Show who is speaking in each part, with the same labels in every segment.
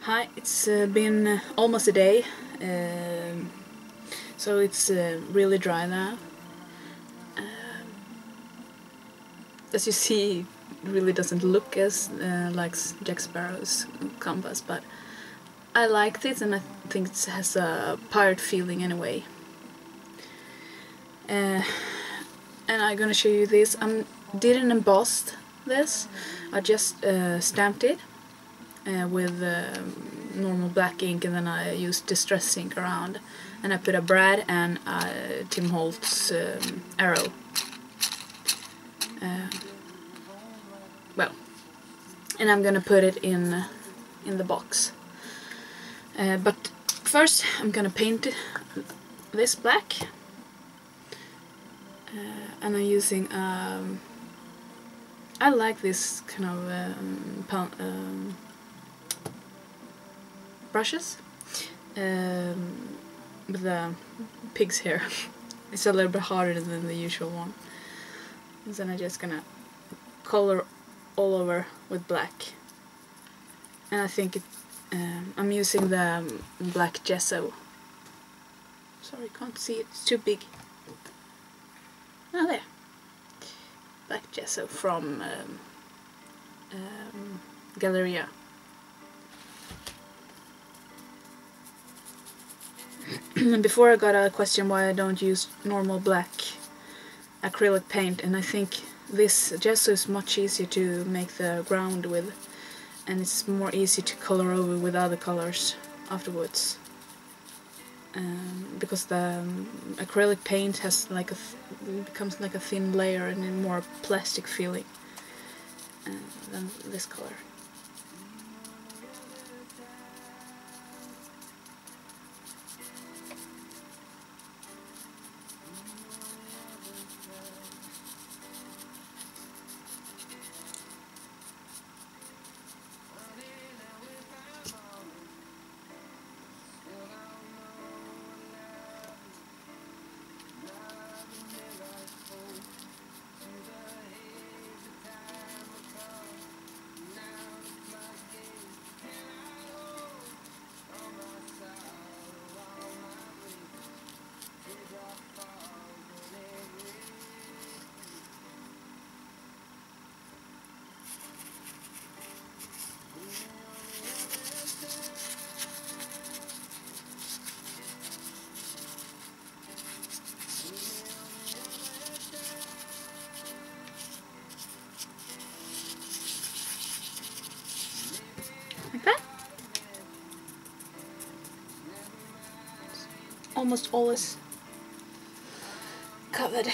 Speaker 1: Hi, it's been almost a day, so it's really dry now. As you see, it really doesn't look as like Jack Sparrow's compass, but I liked it and I think it has a pirate feeling anyway. And I'm gonna show you this. I didn't emboss this, I just stamped it with normal black ink, and then I used distress ink around, and I put a brad and Tim Holtz arrow. Well, and I'm gonna put it in the box. But first I'm gonna paint this black, and I'm using I like this kind of brushes with the pig's hair. It's a little bit harder than the usual one. And then I'm just gonna color all over with black. And I think I'm using the black gesso. Sorry, can't see it, it's too big. Oh, there. Black gesso from Galleria. And before I got a question why I don't use normal black acrylic paint, and I think this gesso is much easier to make the ground with, and it's more easy to color over with other colors afterwards. Because the acrylic paint has like becomes like a thin layer and a more plastic feeling than this color. Like that. Almost all is covered.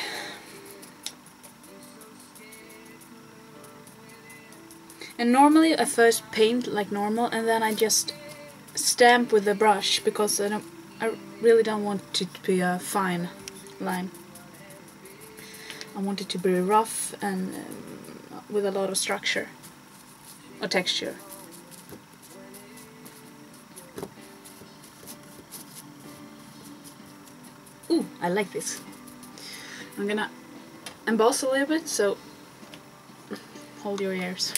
Speaker 1: And normally I first paint like normal, and then I just stamp with the brush, because I really don't want it to be a fine line. I want it to be rough and with a lot of structure or texture. Ooh, I like this. I'm gonna emboss a little bit, so hold your ears.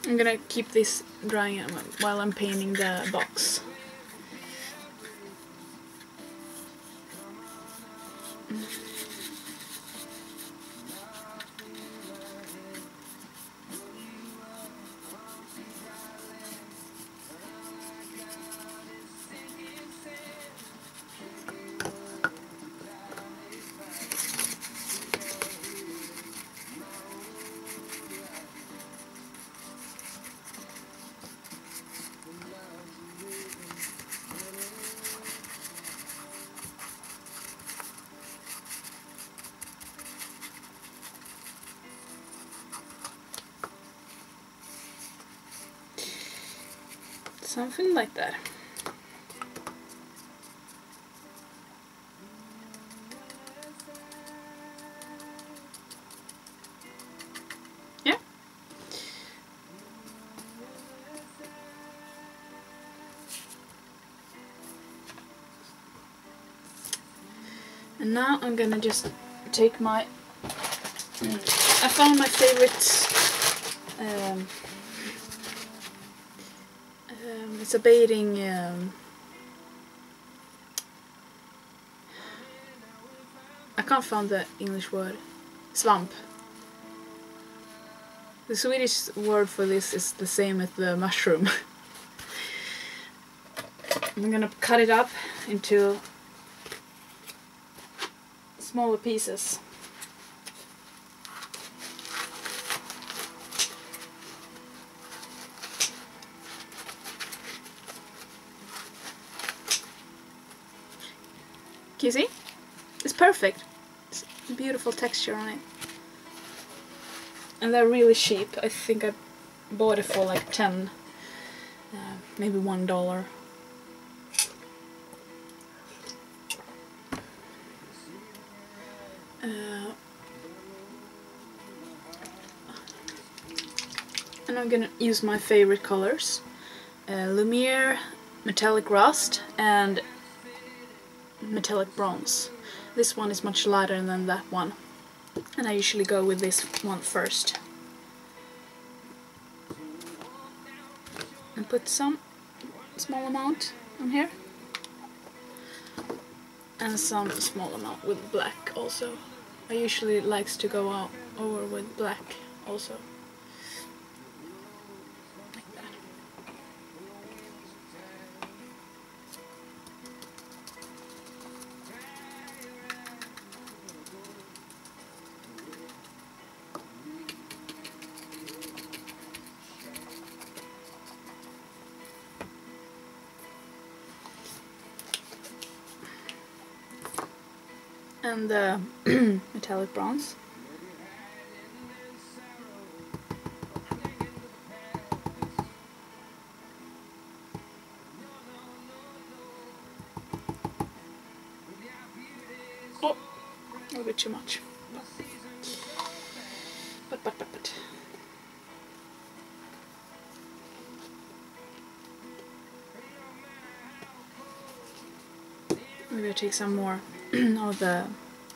Speaker 1: I'm gonna keep this drying while I'm painting the box. Something like that. Yeah. And now I'm gonna just take my... I found my favorite... it's a baiting... I can't find the English word. Swamp. The Swedish word for this is the same as the mushroom. I'm gonna cut it up into smaller pieces. Can you see? It's perfect. It's a beautiful texture on it. And they're really cheap. I think I bought it for like 10, maybe $1. And I'm gonna use my favorite colors. Lumiere, Metallic Rust, and Metallic Bronze. This one is much lighter than that one, and I usually go with this one first. And put some small amount on here, and some small amount with black also. I usually likes to go over with black also. And the metallic bronze. Oh, a little bit too much. But. Maybe I'll take some more of the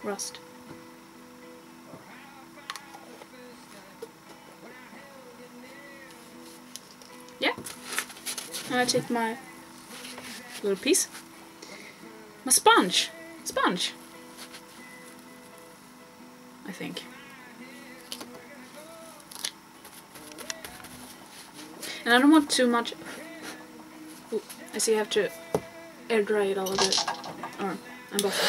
Speaker 1: rust. Yeah. And I take my little piece. My sponge. I think. And I don't want too much. Ooh, I see I have to air dry it a little bit. And buffer.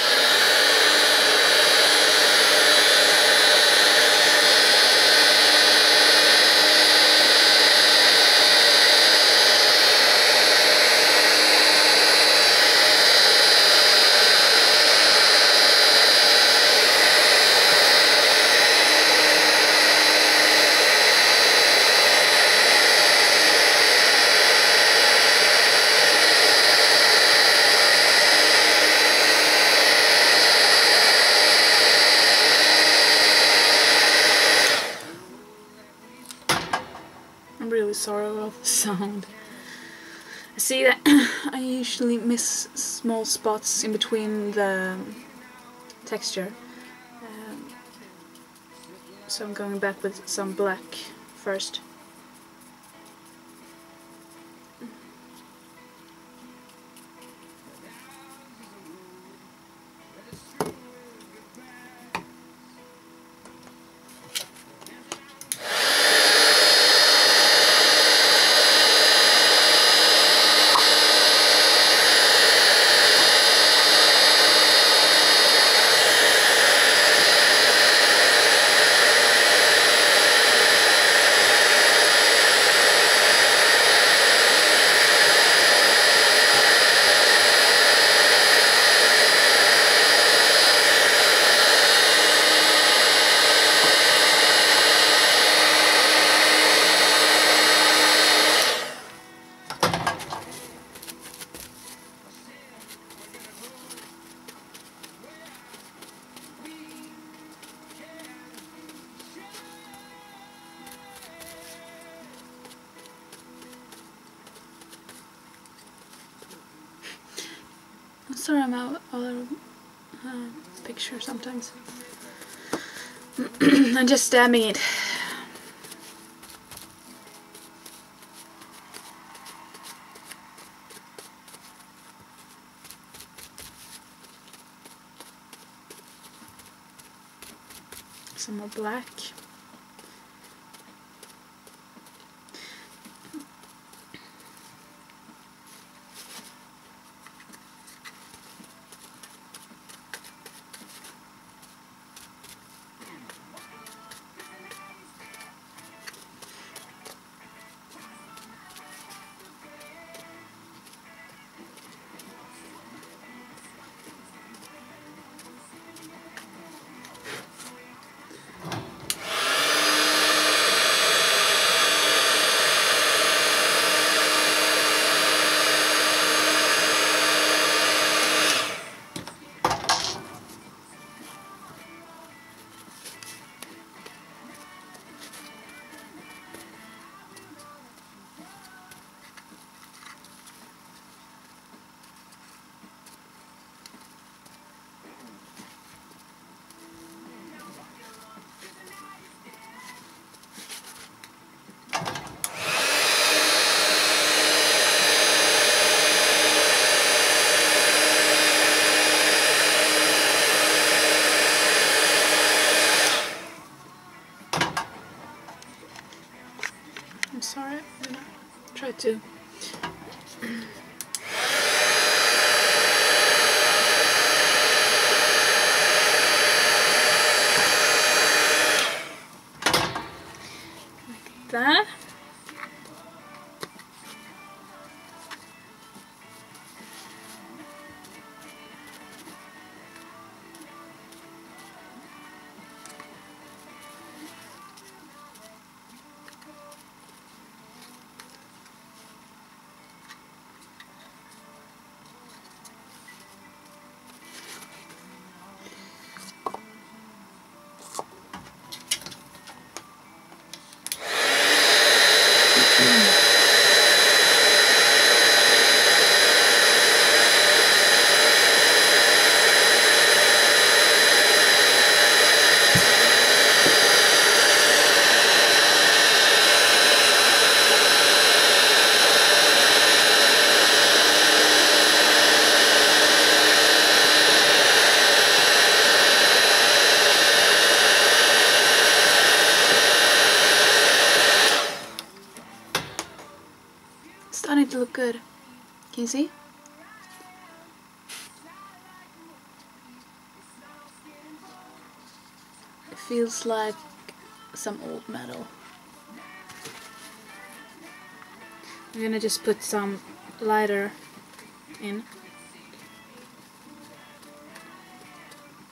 Speaker 1: Sorry about the sound. I see that I usually miss small spots in between the texture, so I'm going back with some black first. Sorry, I'm out of picture sometimes. I'm just stabbing it. Some more black. I'm sorry, I'm gonna try to like that. Starting to look good. Can you see? It feels like some old metal. I'm gonna just put some lighter in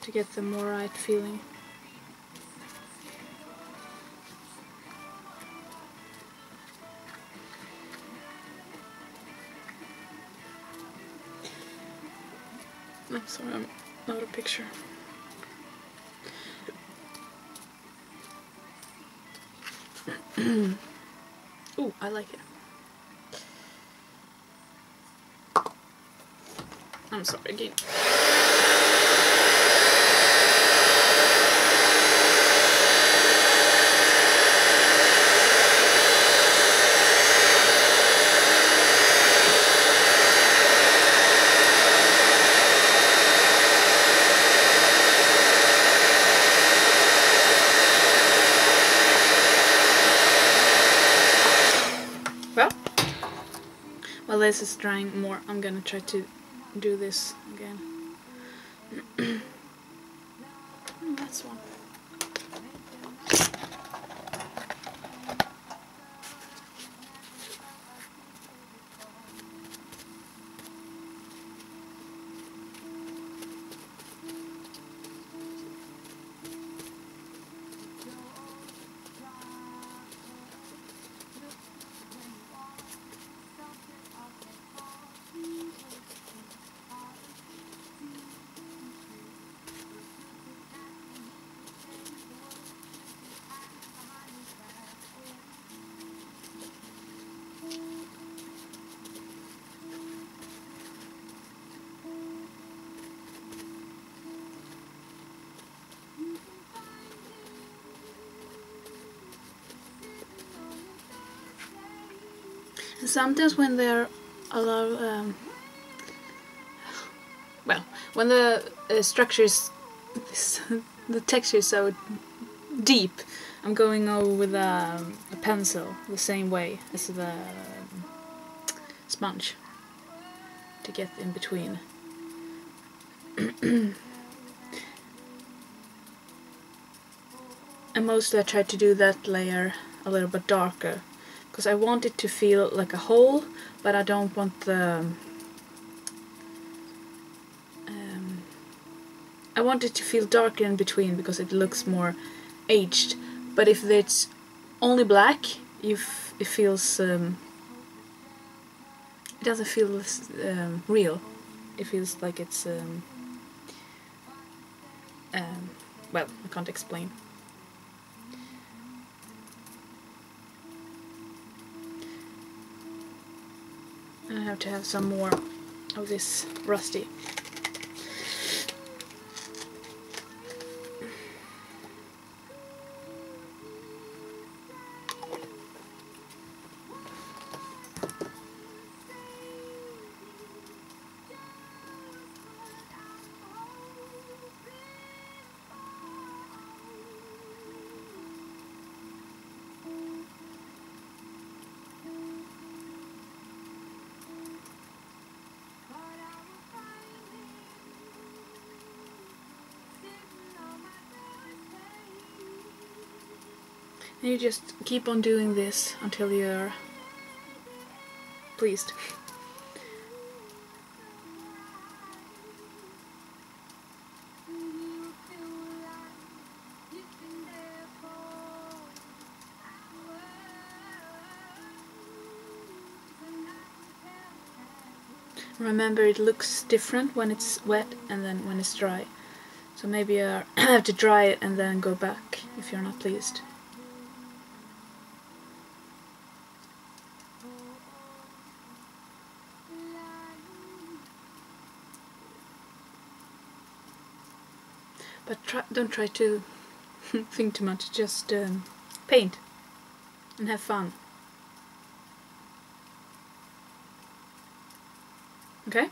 Speaker 1: to get the more right feeling. I'm sorry, I'm out of picture. Ooh, I like it. I'm sorry again. Well, this is drying more. I'm gonna try to do this again. That's one. Sometimes when there are a lot of, well, when the structure is, the texture is so deep, I'm going over with a pencil the same way as the sponge to get in between. And mostly I try to do that layer a little bit darker, because I want it to feel like a hole, but I don't want the... I want it to feel darker in between because it looks more aged. But if it's only black, it feels... it doesn't feel real. It feels like it's... well, I can't explain. And I have to have some more of this rusty. And you just keep on doing this until you're pleased. Remember, it looks different when it's wet and then when it's dry. So maybe you have to dry it and then go back if you're not pleased. But don't try to think too much, just paint and have fun. Okay?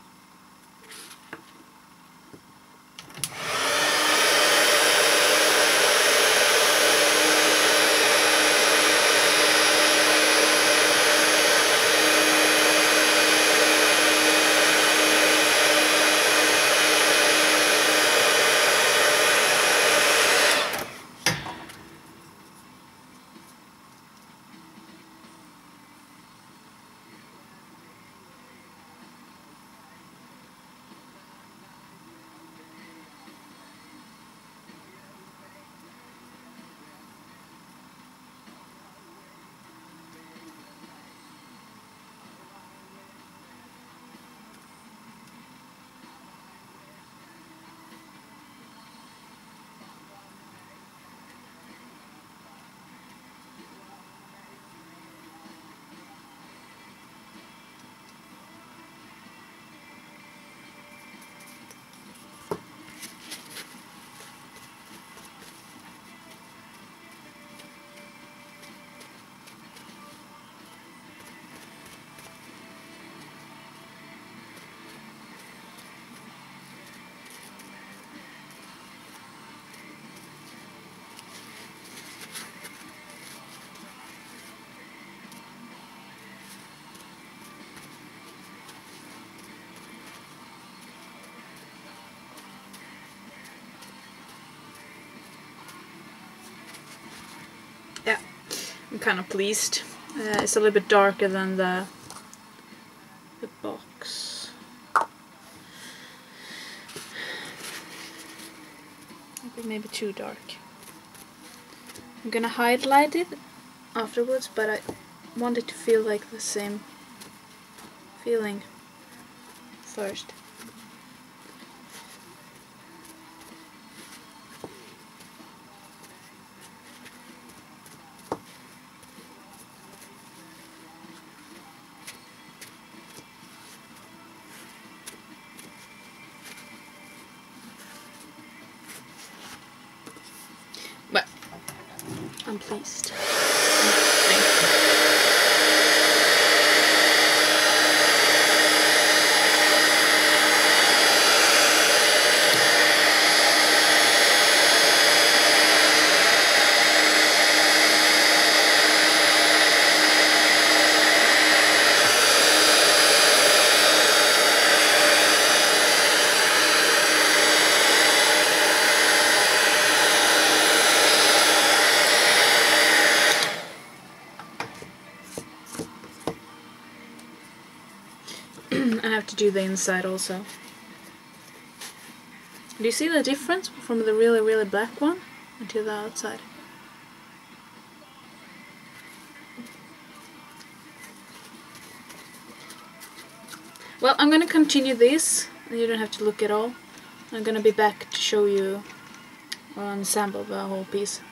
Speaker 1: Yeah, I'm kind of pleased. It's a little bit darker than the box. Maybe too dark. I'm gonna highlight it afterwards, but I want it to feel like the same feeling first. But I'm pleased. I have to do the inside also. Do you see the difference from the really, really black one to the outside? Well, I'm gonna continue this, and you don't have to look at all. I'm gonna be back to show you or unsample the whole piece.